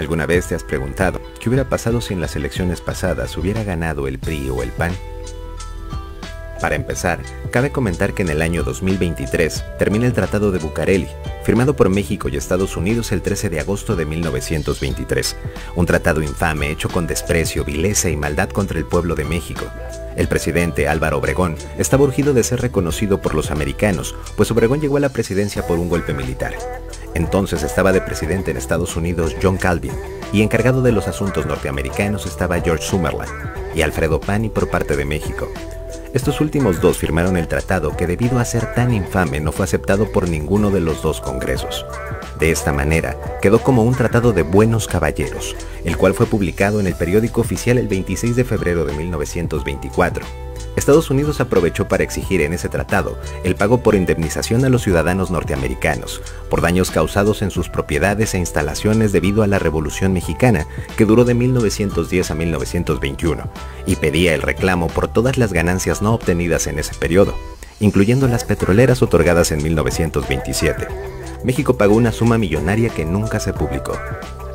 ¿Alguna vez te has preguntado qué hubiera pasado si en las elecciones pasadas hubiera ganado el PRI o el PAN? Para empezar, cabe comentar que en el año 2023 termina el Tratado de Bucareli, firmado por México y Estados Unidos el 13 de agosto de 1923, un tratado infame hecho con desprecio, vileza y maldad contra el pueblo de México. El presidente Álvaro Obregón estaba urgido de ser reconocido por los americanos, pues Obregón llegó a la presidencia por un golpe militar. Entonces estaba de presidente en Estados Unidos John Calvin, y encargado de los asuntos norteamericanos estaba George Summerland y Alfredo Pani por parte de México. Estos últimos dos firmaron el tratado que, debido a ser tan infame, no fue aceptado por ninguno de los dos congresos. De esta manera, quedó como un tratado de buenos caballeros, el cual fue publicado en el periódico oficial el 26 de febrero de 1924. Estados Unidos aprovechó para exigir en ese tratado el pago por indemnización a los ciudadanos norteamericanos por daños causados en sus propiedades e instalaciones debido a la Revolución Mexicana, que duró de 1910 a 1921, y pedía el reclamo por todas las ganancias no obtenidas en ese periodo, incluyendo las petroleras otorgadas en 1927. México pagó una suma millonaria que nunca se publicó.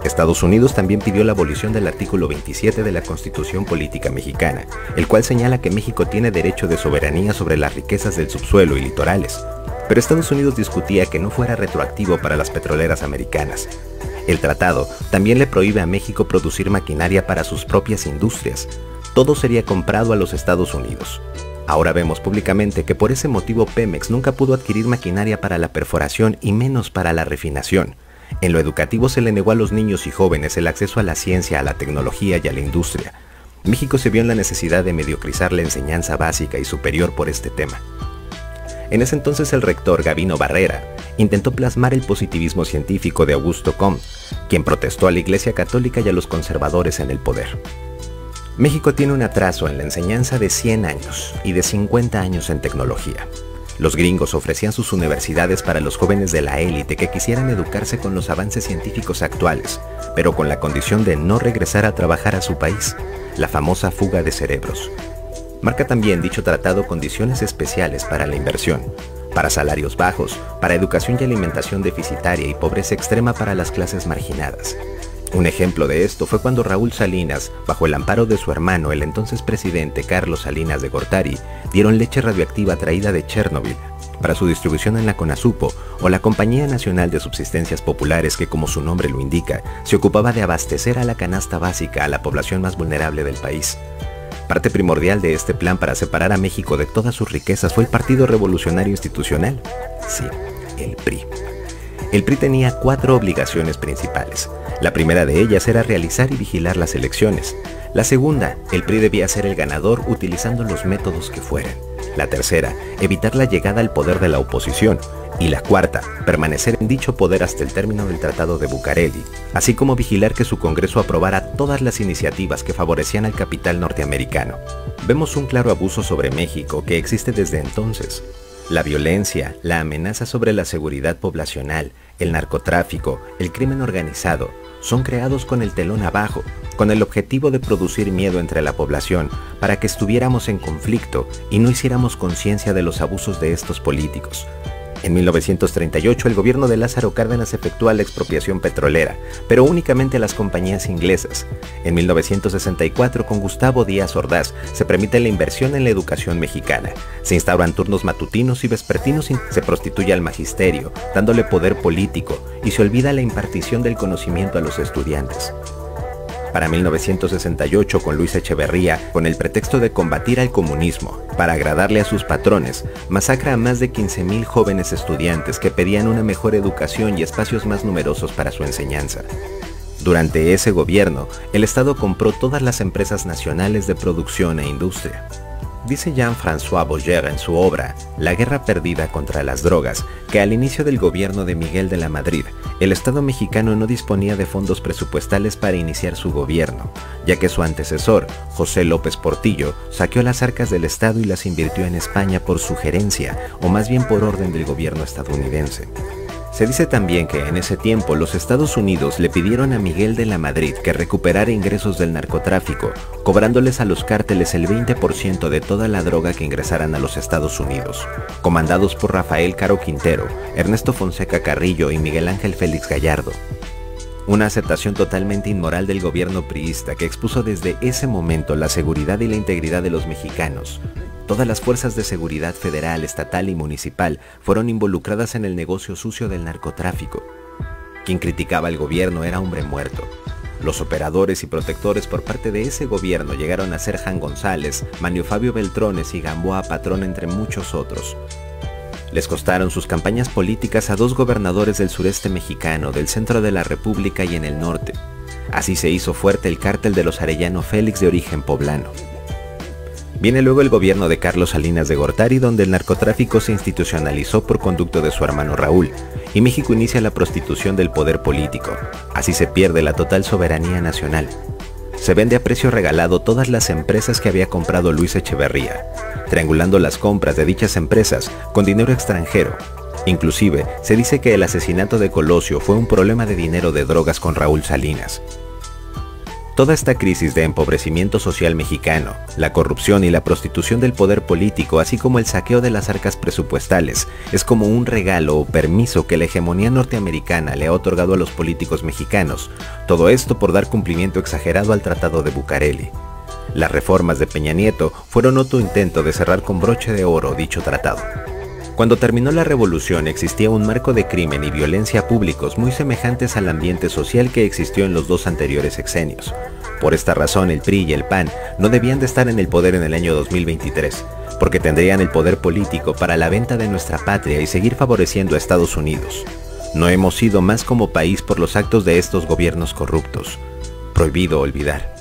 Estados Unidos también pidió la abolición del artículo 27 de la Constitución Política Mexicana, el cual señala que México tiene derecho de soberanía sobre las riquezas del subsuelo y litorales, pero Estados Unidos discutía que no fuera retroactivo para las petroleras americanas. El tratado también le prohíbe a México producir maquinaria para sus propias industrias. Todo sería comprado a los Estados Unidos. Ahora vemos públicamente que por ese motivo Pemex nunca pudo adquirir maquinaria para la perforación y menos para la refinación. En lo educativo se le negó a los niños y jóvenes el acceso a la ciencia, a la tecnología y a la industria. México se vio en la necesidad de mediocrizar la enseñanza básica y superior por este tema. En ese entonces el rector Gabino Barrera intentó plasmar el positivismo científico de Augusto Comte, quien protestó a la Iglesia Católica y a los conservadores en el poder. México tiene un atraso en la enseñanza de 100 años y de 50 años en tecnología. Los gringos ofrecían sus universidades para los jóvenes de la élite que quisieran educarse con los avances científicos actuales, pero con la condición de no regresar a trabajar a su país, la famosa fuga de cerebros. Marca también dicho tratado condiciones especiales para la inversión, para salarios bajos, para educación y alimentación deficitaria y pobreza extrema para las clases marginadas. Un ejemplo de esto fue cuando Raúl Salinas, bajo el amparo de su hermano, el entonces presidente Carlos Salinas de Gortari, dieron leche radioactiva traída de Chernobyl para su distribución en la CONASUPO, o la Compañía Nacional de Subsistencias Populares, que, como su nombre lo indica, se ocupaba de abastecer a la canasta básica a la población más vulnerable del país. Parte primordial de este plan para separar a México de todas sus riquezas fue el Partido Revolucionario Institucional. Sí, el PRI. El PRI tenía 4 obligaciones principales. La primera de ellas era realizar y vigilar las elecciones. La segunda, el PRI debía ser el ganador utilizando los métodos que fueran. La tercera, evitar la llegada al poder de la oposición. Y la cuarta, permanecer en dicho poder hasta el término del Tratado de Bucareli, así como vigilar que su Congreso aprobara todas las iniciativas que favorecían al capital norteamericano. Vemos un claro abuso sobre México que existe desde entonces. La violencia, la amenaza sobre la seguridad poblacional, el narcotráfico, el crimen organizado, son creados con el telón abajo, con el objetivo de producir miedo entre la población para que estuviéramos en conflicto y no hiciéramos conciencia de los abusos de estos políticos. En 1938 el gobierno de Lázaro Cárdenas efectúa la expropiación petrolera, pero únicamente a las compañías inglesas. En 1964 con Gustavo Díaz Ordaz se permite la inversión en la educación mexicana. Se instauran turnos matutinos y vespertinos, se prostituye al magisterio, dándole poder político, y se olvida la impartición del conocimiento a los estudiantes. Para 1968, con Luis Echeverría, con el pretexto de combatir al comunismo, para agradarle a sus patrones, masacra a más de 15,000 jóvenes estudiantes que pedían una mejor educación y espacios más numerosos para su enseñanza. Durante ese gobierno, el Estado compró todas las empresas nacionales de producción e industria. Dice Jean-François Boyer en su obra La guerra perdida contra las drogas que al inicio del gobierno de Miguel de la Madrid, el Estado mexicano no disponía de fondos presupuestales para iniciar su gobierno, ya que su antecesor, José López Portillo, saqueó las arcas del Estado y las invirtió en España por sugerencia, o más bien por orden del gobierno estadounidense. Se dice también que en ese tiempo los Estados Unidos le pidieron a Miguel de la Madrid que recuperara ingresos del narcotráfico, cobrándoles a los cárteles el 20% de toda la droga que ingresaran a los Estados Unidos, comandados por Rafael Caro Quintero, Ernesto Fonseca Carrillo y Miguel Ángel Félix Gallardo. Una aceptación totalmente inmoral del gobierno priista que expuso desde ese momento la seguridad y la integridad de los mexicanos. Todas las fuerzas de seguridad federal, estatal y municipal fueron involucradas en el negocio sucio del narcotráfico. Quien criticaba al gobierno era hombre muerto. Los operadores y protectores por parte de ese gobierno llegaron a ser Jan González, Manlio Fabio Beltrones y Gamboa Patrón, entre muchos otros. Les costaron sus campañas políticas a dos gobernadores del sureste mexicano, del centro de la República y en el norte. Así se hizo fuerte el cártel de los Arellano Félix, de origen poblano. Viene luego el gobierno de Carlos Salinas de Gortari, donde el narcotráfico se institucionalizó por conducto de su hermano Raúl, y México inicia la prostitución del poder político. Así se pierde la total soberanía nacional. Se vende a precio regalado todas las empresas que había comprado Luis Echeverría, triangulando las compras de dichas empresas con dinero extranjero. Inclusive, se dice que el asesinato de Colosio fue un problema de dinero de drogas con Raúl Salinas. Toda esta crisis de empobrecimiento social mexicano, la corrupción y la prostitución del poder político, así como el saqueo de las arcas presupuestales, es como un regalo o permiso que la hegemonía norteamericana le ha otorgado a los políticos mexicanos, todo esto por dar cumplimiento exagerado al Tratado de Bucareli. Las reformas de Peña Nieto fueron otro intento de cerrar con broche de oro dicho tratado. Cuando terminó la revolución existía un marco de crimen y violencia públicos muy semejantes al ambiente social que existió en los dos anteriores sexenios. Por esta razón el PRI y el PAN no debían de estar en el poder en el año 2023, porque tendrían el poder político para la venta de nuestra patria y seguir favoreciendo a Estados Unidos. No hemos sido más como país por los actos de estos gobiernos corruptos. Prohibido olvidar.